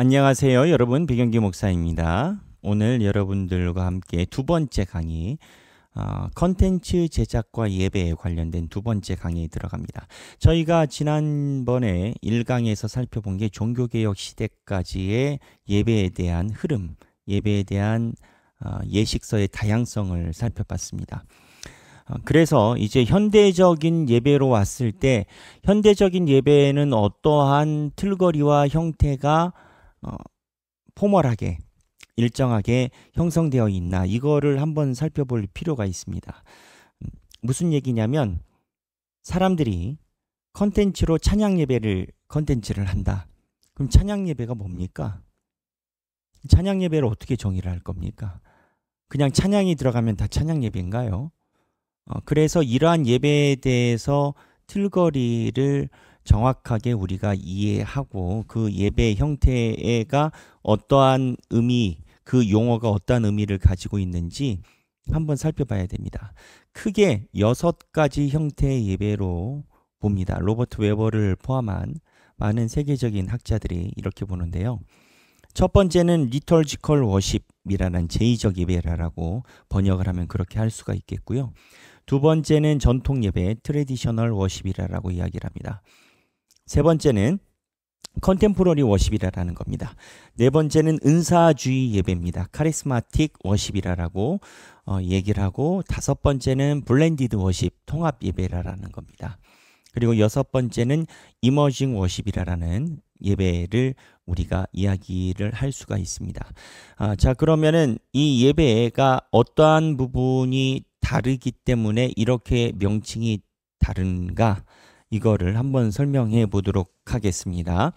안녕하세요, 여러분. 백영기 목사입니다. 오늘 여러분들과 함께 두 번째 강의, 컨텐츠 제작과 예배에 관련된 두 번째 강의에 들어갑니다. 저희가 지난번에 1강에서 살펴본 게 종교개혁 시대까지의 예배에 대한 흐름, 예배에 대한 예식서의 다양성을 살펴봤습니다. 그래서 이제 현대적인 예배로 왔을 때 현대적인 예배는 어떠한 틀거리와 형태가 포멀하게 일정하게 형성되어 있나, 이거를 한번 살펴볼 필요가 있습니다. 무슨 얘기냐면, 사람들이 컨텐츠로 찬양 예배를 컨텐츠를 한다. 그럼 찬양 예배가 뭡니까? 찬양 예배를 어떻게 정의를 할 겁니까? 그냥 찬양이 들어가면 다 찬양 예배인가요? 그래서 이러한 예배에 대해서 틀거리를 정확하게 우리가 이해하고 그 예배 형태가 어떠한 의미, 그 용어가 어떠한 의미를 가지고 있는지 한번 살펴봐야 됩니다. 크게 6가지 형태의 예배로 봅니다. 로버트 웨버를 포함한 많은 세계적인 학자들이 이렇게 보는데요. 첫 번째는 리터지컬 워십이라는 제의적 예배라고 번역을 하면 그렇게 할 수가 있겠고요. 두 번째는 전통 예배, 트래디셔널 워십이라고 이야기를 합니다. 세 번째는 컨템포러리 워십이라는 겁니다. 네 번째는 은사주의 예배입니다. 카리스마틱 워십이라고 얘기를 하고, 다섯 번째는 블렌디드 워십, 통합 예배라는 겁니다. 그리고 여섯 번째는 이머징 워십이라는 예배를 우리가 이야기를 할 수가 있습니다. 자, 그러면은 이 예배가 어떠한 부분이 다르기 때문에 이렇게 명칭이 다른가, 이거를 한번 설명해 보도록 하겠습니다.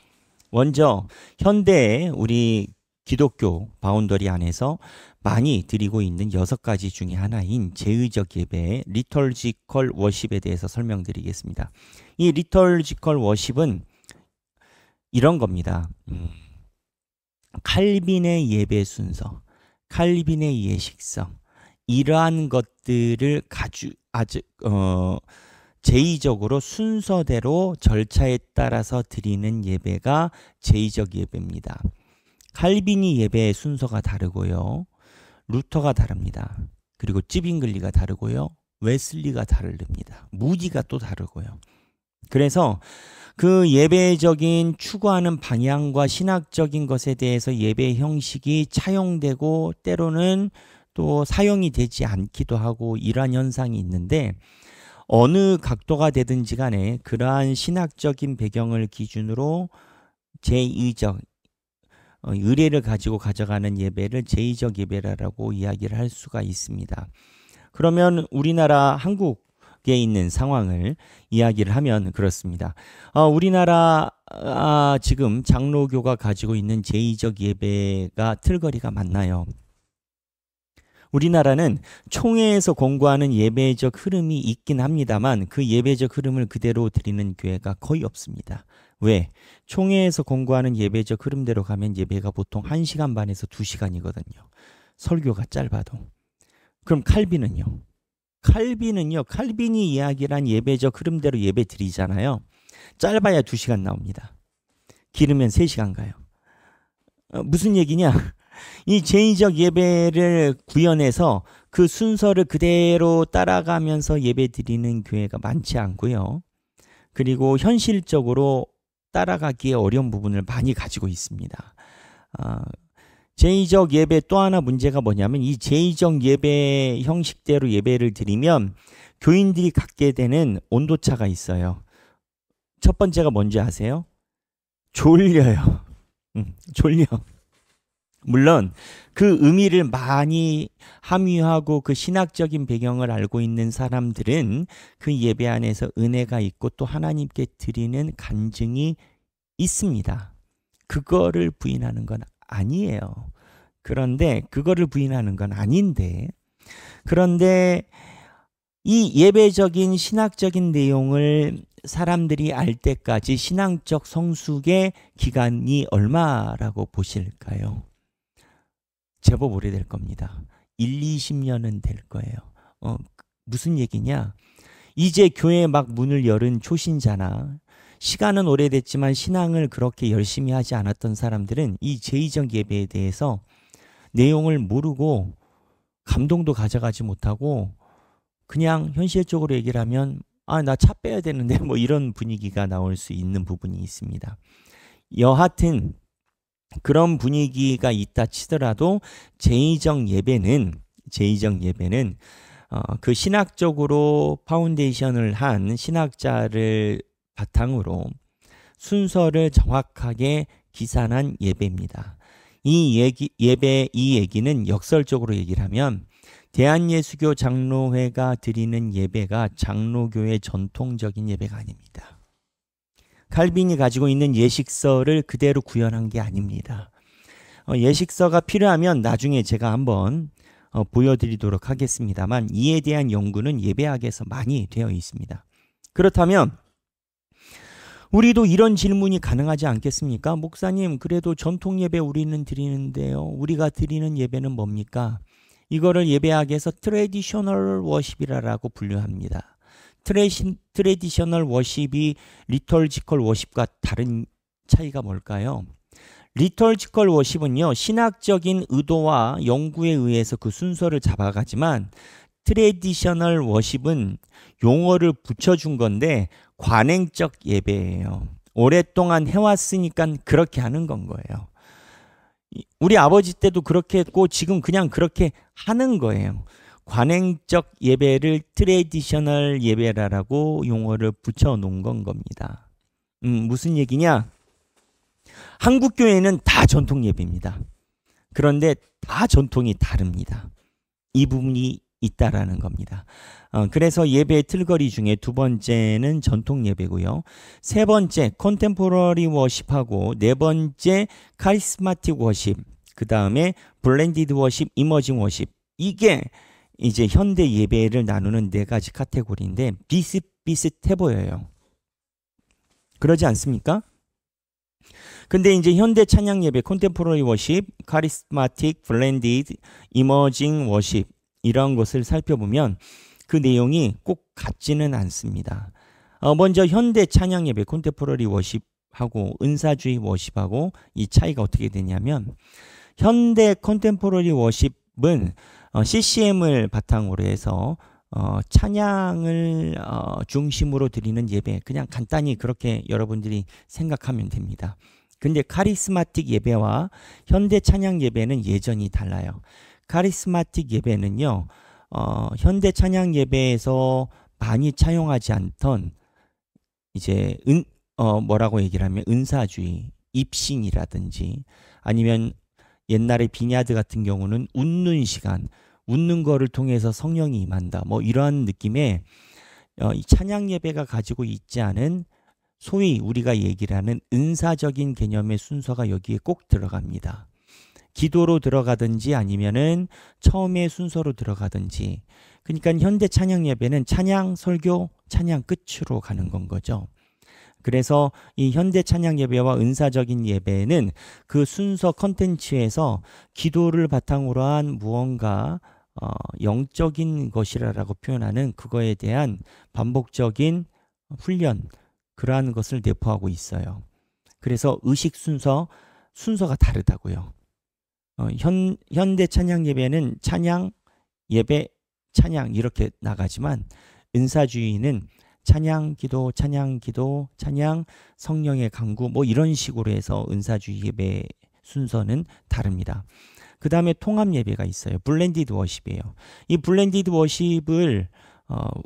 먼저 현대의 우리 기독교 바운더리 안에서 많이 드리고 있는 6가지 중에 하나인 제의적 예배, 리터지컬 워십에 대해서 설명드리겠습니다. 이 리터지컬 워십은 이런 겁니다. 칼빈의 예배 순서, 칼빈의 예식성, 이러한 것들을 제의적으로 순서대로 절차에 따라서 드리는 예배가 제의적 예배입니다. 칼빈이 예배의 순서가 다르고요. 루터가 다릅니다. 그리고 찌빙글리가 다르고요. 웨슬리가 다릅니다. 무디가 또 다르고요. 그래서 그 예배적인 추구하는 방향과 신학적인 것에 대해서 예배 형식이 차용되고 때로는 또 사용이 되지 않기도 하고, 이러한 현상이 있는데, 어느 각도가 되든지 간에 그러한 신학적인 배경을 기준으로 제의적, 의례를 가지고 가져가는 예배를 제의적 예배라고 이야기를 할 수가 있습니다. 그러면 우리나라 한국에 있는 상황을 이야기를 하면 그렇습니다. 우리나라 지금 장로교가 가지고 있는 제의적 예배가 틀거리가 맞나요? 우리나라는 총회에서 공고하는 예배적 흐름이 있긴 합니다만 그 예배적 흐름을 그대로 드리는 교회가 거의 없습니다. 왜? 총회에서 공고하는 예배적 흐름대로 가면 예배가 보통 1시간 반에서 2시간이거든요. 설교가 짧아도. 그럼 칼빈은요? 칼빈이 이야기를 한 예배적 흐름대로 예배 드리잖아요. 짧아야 2시간 나옵니다. 길으면 3시간 가요. 무슨 얘기냐? 이 제의적 예배를 구현해서 그 순서를 그대로 따라가면서 예배 드리는 교회가 많지 않고요. 그리고 현실적으로 따라가기에 어려운 부분을 많이 가지고 있습니다. 제의적 예배 또 하나 문제가 뭐냐면, 이 제의적 예배 형식대로 예배를 드리면 교인들이 갖게 되는 온도차가 있어요. 첫 번째가 뭔지 아세요? 졸려요. 졸려. 물론 그 의미를 많이 함유하고 그 신학적인 배경을 알고 있는 사람들은 그 예배 안에서 은혜가 있고 또 하나님께 드리는 간증이 있습니다. 그거를 부인하는 건 아니에요. 그런데 그거를 부인하는 건 아닌데, 그런데 이 예배적인 신학적인 내용을 사람들이 알 때까지 신앙적 성숙의 기간이 얼마라고 보실까요? 제법 오래될 겁니다. 20년은 될 거예요. 무슨 얘기냐? 이제 교회 막 문을 열은 초신자나 시간은 오래됐지만 신앙을 그렇게 열심히 하지 않았던 사람들은 이 제2적 예배에 대해서 내용을 모르고 감동도 가져가지 못하고 그냥 현실적으로 얘기를 하면 나 차 빼야 되는데 뭐 이런 분위기가 나올 수 있는 부분이 있습니다. 여하튼 그런 분위기가 있다 치더라도 제2적 예배는 그 신학적으로 파운데이션을 한 신학자를 바탕으로 순서를 정확하게 기산한 예배입니다. 이 얘기는 역설적으로 얘기를 하면 대한예수교 장로회가 드리는 예배가 장로교의 전통적인 예배가 아닙니다. 칼빈이 가지고 있는 예식서를 그대로 구현한 게 아닙니다. 예식서가 필요하면 나중에 제가 한번 보여드리도록 하겠습니다만 이에 대한 연구는 예배학에서 많이 되어 있습니다. 그렇다면 우리도 이런 질문이 가능하지 않겠습니까? 목사님, 그래도 전통 예배 우리는 드리는데요. 우리가 드리는 예배는 뭡니까? 이거를 예배학에서 트래디셔널 워십이라고 분류합니다. 트래디셔널 워십이 리터지컬 워십과 다른 차이가 뭘까요? 리터지컬 워십은요, 신학적인 의도와 연구에 의해서 그 순서를 잡아가지만 트래디셔널 워십은 용어를 붙여준 건데 관행적 예배예요. 오랫동안 해왔으니까 그렇게 하는 건 거예요. 우리 아버지 때도 그렇게 했고 지금 그냥 그렇게 하는 거예요. 관행적 예배를 트래디셔널 예배라고 용어를 붙여놓은 건 겁니다. 무슨 얘기냐? 한국 교회는 다 전통 예배입니다. 그런데 다 전통이 다릅니다. 이 부분이 있다라는 겁니다. 그래서 예배의 틀거리 중에 두 번째는 전통 예배고요. 세 번째 컨템포러리 워십하고 네 번째 카리스마틱 워십, 그 다음에 블렌디드 워십, 이머징 워십. 이게 이제 현대 예배를 나누는 네 가지 카테고리인데 비슷비슷해 보여요. 그러지 않습니까? 근데 이제 현대 찬양 예배, 컨템포러리 워십, 카리스마틱, 블렌디드, 이머징 워십 이런 것을 살펴보면 그 내용이 꼭 같지는 않습니다. 먼저 현대 찬양 예배, 컨템포러리 워십하고 은사주의 워십하고 이 차이가 어떻게 되냐면 현대 컨템포러리 워십은 CCM을 바탕으로 해서 찬양을 중심으로 드리는 예배, 그냥 간단히 그렇게 여러분들이 생각하면 됩니다. 근데 카리스마틱 예배와 현대 찬양 예배는 예전이 달라요. 카리스마틱 예배는요, 현대 찬양 예배에서 많이 차용하지 않던 이제 뭐라고 얘기를 하면 은사주의, 입신이라든지 아니면 옛날에 비냐드 같은 경우는 웃는 시간, 웃는 거를 통해서 성령이 임한다. 뭐 이러한 느낌의 이 찬양 예배가 가지고 있지 않은 소위 우리가 얘기를 하는 은사적인 개념의 순서가 여기에 꼭 들어갑니다. 기도로 들어가든지 아니면은 처음에 순서로 들어가든지. 그러니까 현대 찬양 예배는 찬양, 설교, 찬양 끝으로 가는 건 거죠. 그래서 이 현대 찬양 예배와 은사적인 예배는 그 순서 컨텐츠에서 기도를 바탕으로 한 무언가 영적인 것이라고 표현하는 그거에 대한 반복적인 훈련, 그러한 것을 내포하고 있어요. 그래서 의식 순서가 다르다고요. 현대 찬양 예배는 찬양, 예배, 찬양 이렇게 나가지만 은사주의는 찬양, 기도, 찬양, 기도, 찬양, 성령의 강구 뭐 이런 식으로 해서 은사주의 예배 순서는 다릅니다. 그 다음에 통합 예배가 있어요. 블렌디드 워십이에요. 이 블렌디드 워십을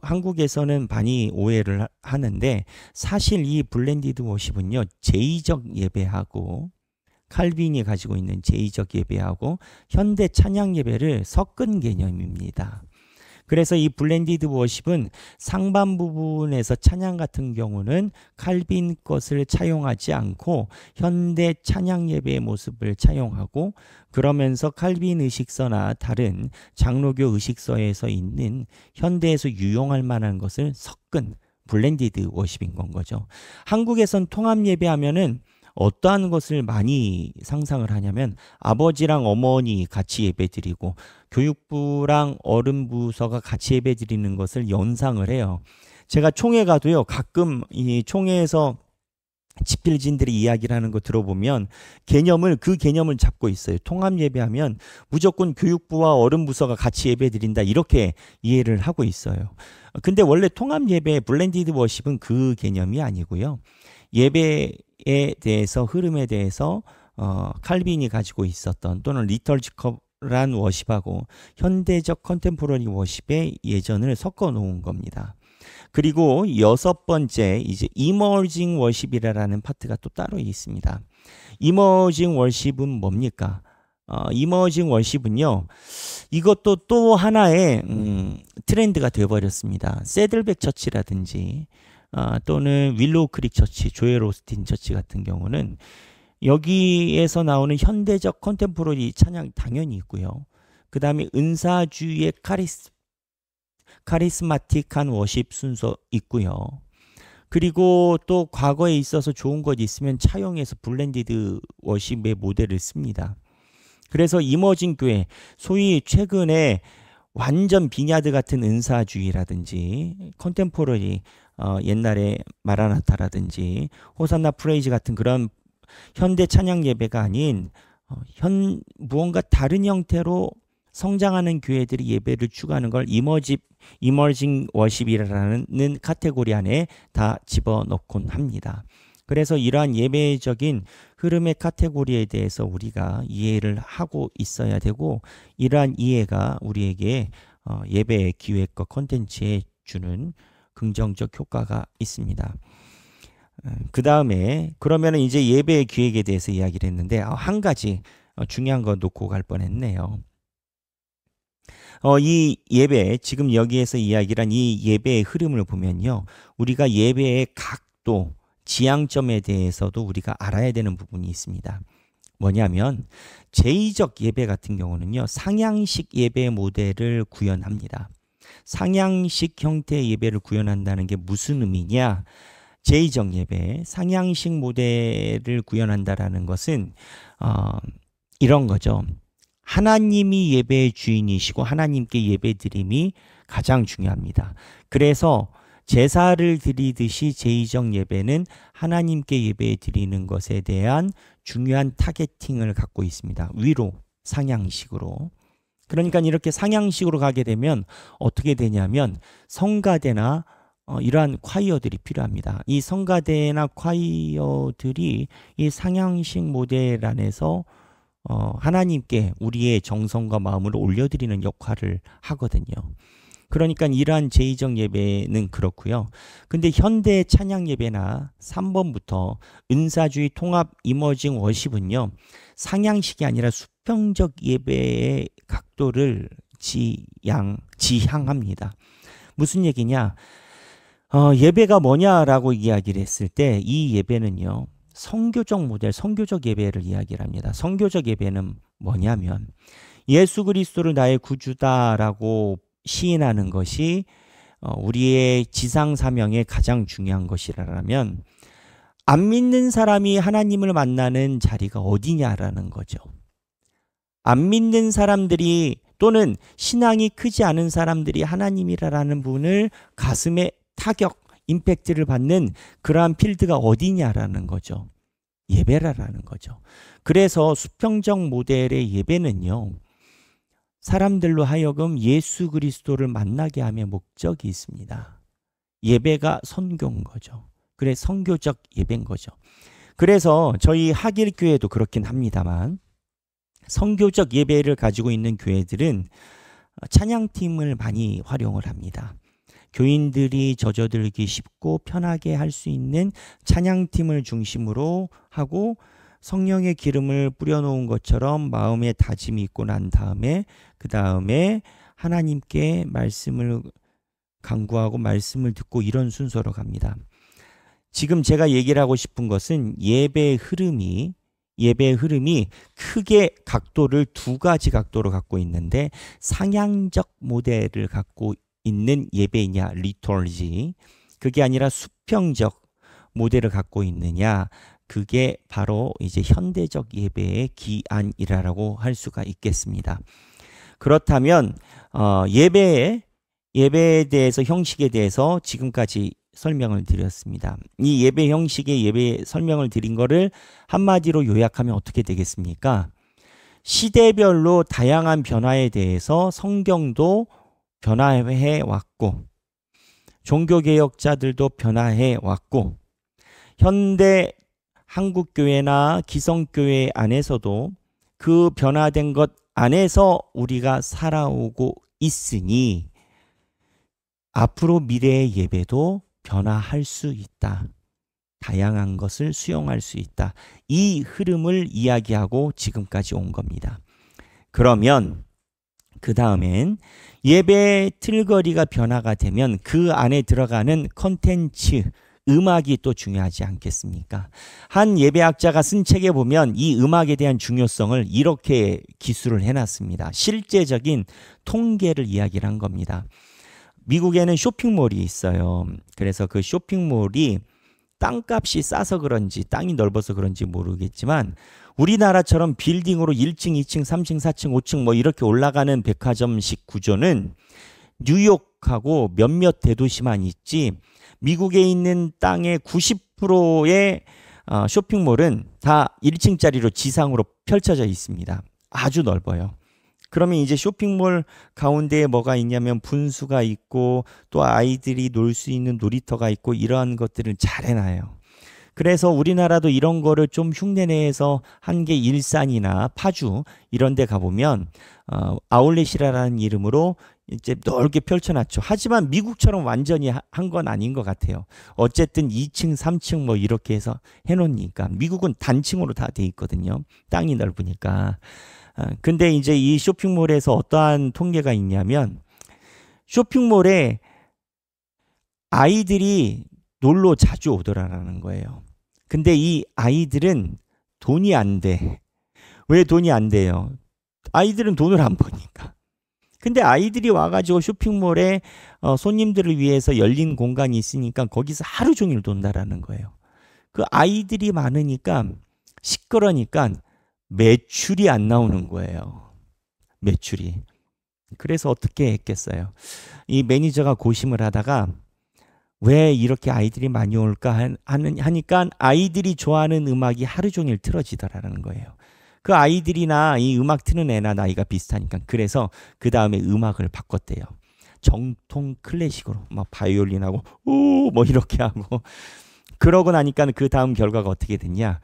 한국에서는 많이 오해를 하는데 사실 이 블렌디드 워십은요, 제2적 예배하고 칼빈이 가지고 있는 제2적 예배하고 현대 찬양 예배를 섞은 개념입니다. 그래서 이 블렌디드 워십은 상반 부분에서 찬양 같은 경우는 칼빈 것을 차용하지 않고 현대 찬양 예배의 모습을 차용하고, 그러면서 칼빈 의식서나 다른 장로교 의식서에서 있는 현대에서 유용할 만한 것을 섞은 블렌디드 워십인 건 거죠. 한국에선 통합 예배하면은 어떠한 것을 많이 상상을 하냐면 아버지랑 어머니 같이 예배드리고 교육부랑 어른부서가 같이 예배드리는 것을 연상을 해요. 제가 총회 가도요, 가끔 이 총회에서 집필진들이 이야기를 하는 거 들어보면 그 개념을 잡고 있어요. 통합 예배하면 무조건 교육부와 어른부서가 같이 예배 드린다 이렇게 이해를 하고 있어요. 근데 원래 통합 예배 블렌디드 워십은 그 개념이 아니고요. 예배에 대해서 흐름에 대해서 칼빈이 가지고 있었던 또는 리터지컬한 워십하고 현대적 컨템포러리 워십의 예전을 섞어 놓은 겁니다. 그리고 6번째 이제 이머징 워십이라는 파트가 또 따로 있습니다. 이머징 워십은 뭡니까? 이머징 워십은요. 이것도 또 하나의 트렌드가 되어버렸습니다. 새들백 처치라든지 또는 윌로우 크릭 처치, 조엘 오스틴 처치 같은 경우는 여기에서 나오는 현대적 컨템포러리 찬양 당연히 있고요. 그 다음에 은사주의의 카리스마틱한 워십 순서 있고요. 그리고 또 과거에 있어서 좋은 것 있으면 차용해서 블렌디드 워십의 모델을 씁니다. 그래서 이머징 교회, 소위 최근에 완전 비냐드 같은 은사주의라든지 컨템포러리 옛날에 마라나타라든지 호산나 프레이즈 같은 그런 현대 찬양 예배가 아닌 무언가 다른 형태로 성장하는 교회들이 예배를 추구하는 걸 이머징 워십이라는 카테고리 안에 다 집어넣곤 합니다. 그래서 이러한 예배적인 흐름의 카테고리에 대해서 우리가 이해를 하고 있어야 되고 이러한 이해가 우리에게 예배의 기획과 콘텐츠에 주는 긍정적 효과가 있습니다. 그 다음에 그러면 이제 예배의 기획에 대해서 이야기를 했는데 한 가지 중요한 거 놓고 갈 뻔했네요. 이 예배, 지금 여기에서 이야기한 이 예배의 흐름을 보면요. 우리가 예배의 각도, 지향점에 대해서도 우리가 알아야 되는 부분이 있습니다. 뭐냐면 제의적 예배 같은 경우는요. 상향식 예배 모델을 구현합니다. 상향식 형태의 예배를 구현한다는 게 무슨 의미냐? 제의적 예배, 상향식 모델을 구현한다라는 것은 이런 거죠. 하나님이 예배의 주인이시고 하나님께 예배드림이 가장 중요합니다. 그래서 제사를 드리듯이 제의적 예배는 하나님께 예배 드리는 것에 대한 중요한 타겟팅을 갖고 있습니다. 위로 상향식으로. 그러니까 이렇게 상향식으로 가게 되면 어떻게 되냐면 성가대나 이러한 콰이어들이 필요합니다. 이 성가대나 콰이어들이 이 상향식 모델 안에서 하나님께 우리의 정성과 마음을 올려드리는 역할을 하거든요. 그러니까 이러한 제의적 예배는 그렇고요. 근데 현대 찬양 예배나 3번부터 은사주의 통합 이머징 워십은요. 상향식이 아니라 수평적 예배의 각도를 지향합니다. 무슨 얘기냐? 예배가 뭐냐라고 이야기를 했을 때 이 예배는요. 성교적 모델, 성교적 예배를 이야기를 합니다. 성교적 예배는 뭐냐면 예수 그리스도를 나의 구주다라고 시인하는 것이 우리의 지상 사명에 가장 중요한 것이라면 안 믿는 사람이 하나님을 만나는 자리가 어디냐라는 거죠. 안 믿는 사람들이 또는 신앙이 크지 않은 사람들이 하나님이라는 분을 가슴에 타격, 임팩트를 받는 그러한 필드가 어디냐라는 거죠. 예배라는 거죠. 그래서 수평적 모델의 예배는요. 사람들로 하여금 예수 그리스도를 만나게 하며 목적이 있습니다. 예배가 선교인 거죠. 그래 선교적 예배인 거죠. 그래서 저희 하길교회도 그렇긴 합니다만 선교적 예배를 가지고 있는 교회들은 찬양팀을 많이 활용을 합니다. 교인들이 젖어들기 쉽고 편하게 할 수 있는 찬양팀을 중심으로 하고 성령의 기름을 뿌려놓은 것처럼 마음에 다짐이 있고 난 다음에 그 다음에 하나님께 말씀을 간구하고 말씀을 듣고 이런 순서로 갑니다. 지금 제가 얘기를 하고 싶은 것은 예배의 흐름이 크게 각도를 두 가지 각도로 갖고 있는데 상향적 모델을 갖고 있는 예배이냐 리터지 그게 아니라 수평적 모델을 갖고 있느냐 그게 바로 이제 현대적 예배의 기안이라고 할 수가 있겠습니다. 그렇다면 예배에 대해서 형식에 대해서 지금까지 설명을 드렸습니다. 이 예배 형식의 예배 설명을 드린 거를 한마디로 요약하면 어떻게 되겠습니까? 시대별로 다양한 변화에 대해서 성경도 변화해 왔고, 종교개혁자들도 변화해 왔고, 현대 한국교회나 기성교회 안에서도 그 변화된 것 안에서 우리가 살아오고 있으니 앞으로 미래의 예배도 변화할 수 있다. 다양한 것을 수용할 수 있다. 이 흐름을 이야기하고 지금까지 온 겁니다. 그러면 그 다음엔 예배 틀거리가 변화가 되면 그 안에 들어가는 컨텐츠, 음악이 또 중요하지 않겠습니까? 한 예배학자가 쓴 책에 보면 이 음악에 대한 중요성을 이렇게 기술을 해놨습니다. 실제적인 통계를 이야기를 한 겁니다. 미국에는 쇼핑몰이 있어요. 그래서 그 쇼핑몰이 땅값이 싸서 그런지 땅이 넓어서 그런지 모르겠지만 우리나라처럼 빌딩으로 1층, 2층, 3층, 4층, 5층 뭐 이렇게 올라가는 백화점식 구조는 뉴욕하고 몇몇 대도시만 있지 미국에 있는 땅의 90%의 쇼핑몰은 다 1층짜리로 지상으로 펼쳐져 있습니다. 아주 넓어요. 그러면 이제 쇼핑몰 가운데에 뭐가 있냐면 분수가 있고 또 아이들이 놀 수 있는 놀이터가 있고 이러한 것들을 잘 해놔요. 그래서 우리나라도 이런 거를 좀 흉내내서 한 게 일산이나 파주 이런 데 가보면 아울렛이라는 이름으로 이제 넓게 펼쳐놨죠. 하지만 미국처럼 완전히 한 건 아닌 것 같아요. 어쨌든 2층, 3층 뭐 이렇게 해서 해놓으니까 미국은 단층으로 다 돼 있거든요. 땅이 넓으니까. 근데 이제 이 쇼핑몰에서 어떠한 통계가 있냐면 쇼핑몰에 아이들이 놀러 자주 오더라라는 거예요. 근데 이 아이들은 돈이 안 돼. 왜 돈이 안 돼요? 아이들은 돈을 안 버니까. 근데 아이들이 와가지고 쇼핑몰에 손님들을 위해서 열린 공간이 있으니까 거기서 하루 종일 논다라는 거예요. 그 아이들이 많으니까 시끄러니까 매출이 안 나오는 거예요. 매출이. 그래서 어떻게 했겠어요? 이 매니저가 고심을 하다가 왜 이렇게 아이들이 많이 올까 하니까 아이들이 좋아하는 음악이 하루 종일 틀어지더라는 거예요. 그 아이들이나 이 음악 트는 애나 나이가 비슷하니까 그래서 그 다음에 음악을 바꿨대요. 정통 클래식으로 막 바이올린하고 오 뭐 이렇게 하고 그러고 나니까 그 다음 결과가 어떻게 됐냐?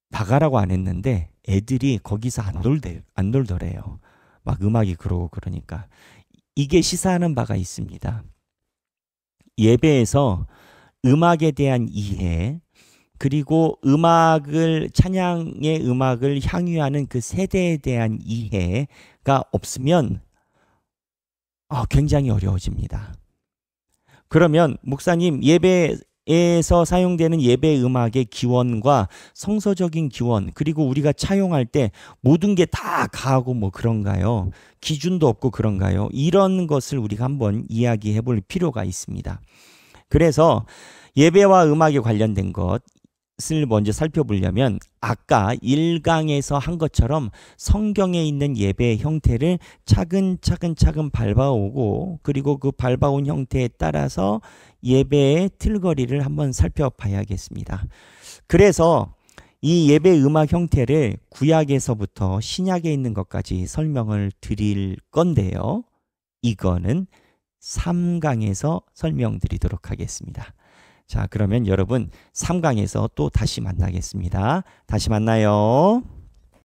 나가라고 안 했는데 애들이 거기서 안 놀더래요. 막 음악이 그러고 그러니까 이게 시사하는 바가 있습니다. 예배에서 음악에 대한 이해 그리고 찬양의 음악을 향유하는 그 세대에 대한 이해가 없으면 굉장히 어려워집니다. 그러면 목사님 예배에서 사용되는 예배 음악의 기원과 성서적인 기원 그리고 우리가 차용할 때 모든 게 다 가하고 뭐 그런가요? 기준도 없고 그런가요? 이런 것을 우리가 한번 이야기해 볼 필요가 있습니다. 그래서 예배와 음악에 관련된 것을 먼저 살펴보려면 아까 1강에서 한 것처럼 성경에 있는 예배의 형태를 차근차근 밟아오고 그리고 그 밟아온 형태에 따라서 예배의 틀거리를 한번 살펴봐야겠습니다. 그래서 이 예배 음악 형태를 구약에서부터 신약에 있는 것까지 설명을 드릴 건데요. 이거는 3강에서 설명드리도록 하겠습니다. 자, 그러면 여러분 3강에서 또 다시 만나겠습니다. 다시 만나요.